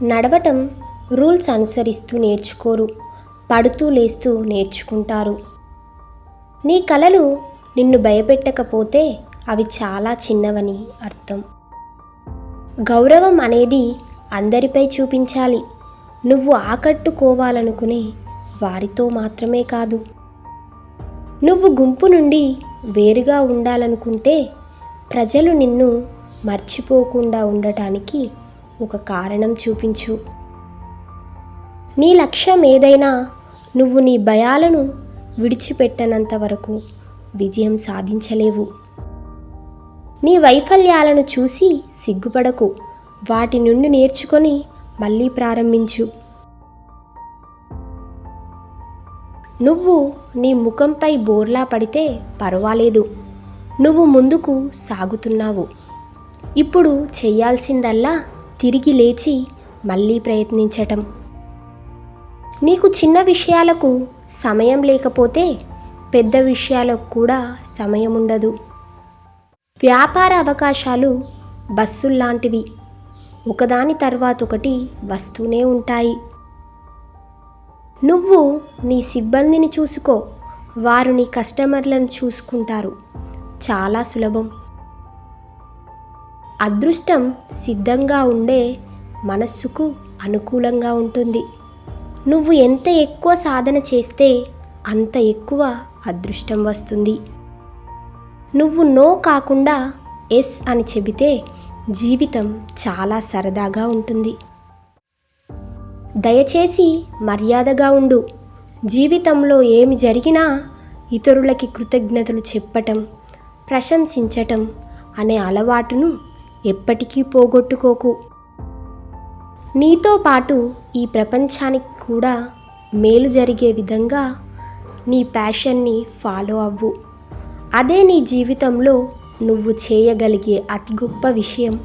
నడవటం రూల్స్ అనుసరిస్తూ నేర్చుకోరు, పడుతూ లేస్తూ నేర్చుకుంటారు. నీ కలలు నిన్ను భయపెట్టకపోతే అవి చాలా చిన్నవని అర్థం. గౌరవం అనేది అందరిపై చూపించాలి. నువ్వు ఆకట్టుకోవాలనుకునే వారితో మాత్రమే కాదు. నువ్వు గుంపు నుండి వేరుగా ఉండాలనుకుంటే ప్రజలు నిన్ను మర్చిపోకుండా ఉండటానికి ఒక కారణం చూపించు. నీ లక్ష్యం ఏదైనా నువ్వు నీ భయాలను విడిచిపెట్టనంత వరకు విజయం సాధించలేవు. నీ వైఫల్యాలను చూసి సిగ్గుపడకు, వాటి నుండి నేర్చుకొని మళ్ళీ ప్రారంభించు. నువ్వు నీ ముఖంపై బోర్లా పడితే పర్వాలేదు, నువ్వు ముందుకు సాగుతున్నావు. ఇప్పుడు చెయ్యాల్సిందల్లా తిరిగి లేచి మళ్ళీ ప్రయత్నించటం. నీకు చిన్న విషయాలకు సమయం లేకపోతే పెద్ద విషయాలకు కూడా సమయం ఉండదు. వ్యాపార అవకాశాలు బస్సుల్లాంటివి, ఒకదాని తర్వాత ఒకటి వస్తూనే ఉంటాయి. నువ్వు నీ సిబ్బందిని చూసుకో, వారు నీ కస్టమర్లను చూసుకుంటారు. చాలా సులభం. అదృష్టం సిద్ధంగా ఉండే మనస్సుకు అనుకూలంగా ఉంటుంది. నువ్వు ఎంత ఎక్కువ సాధన చేస్తే అంత ఎక్కువ అదృష్టం వస్తుంది. నువ్వు నో కాకుండా ఎస్ అని చెబితే జీవితం చాలా సరదాగా ఉంటుంది. దయచేసి మర్యాదగా ఉండు. జీవితంలో ఏమి జరిగినా ఇతరులకి కృతజ్ఞతలు చెప్పటం, ప్రశంసించటం అనే అలవాటును ఎప్పటికీ పోగొట్టుకోకు. నీతో పాటు ఈ ప్రపంచానికి కూడా మేలు జరిగే విధంగా నీ ప్యాషన్ని ఫాలో అవ్వు. అదే నీ జీవితంలో నువ్వు చేయగలిగే అతి గొప్ప విషయం.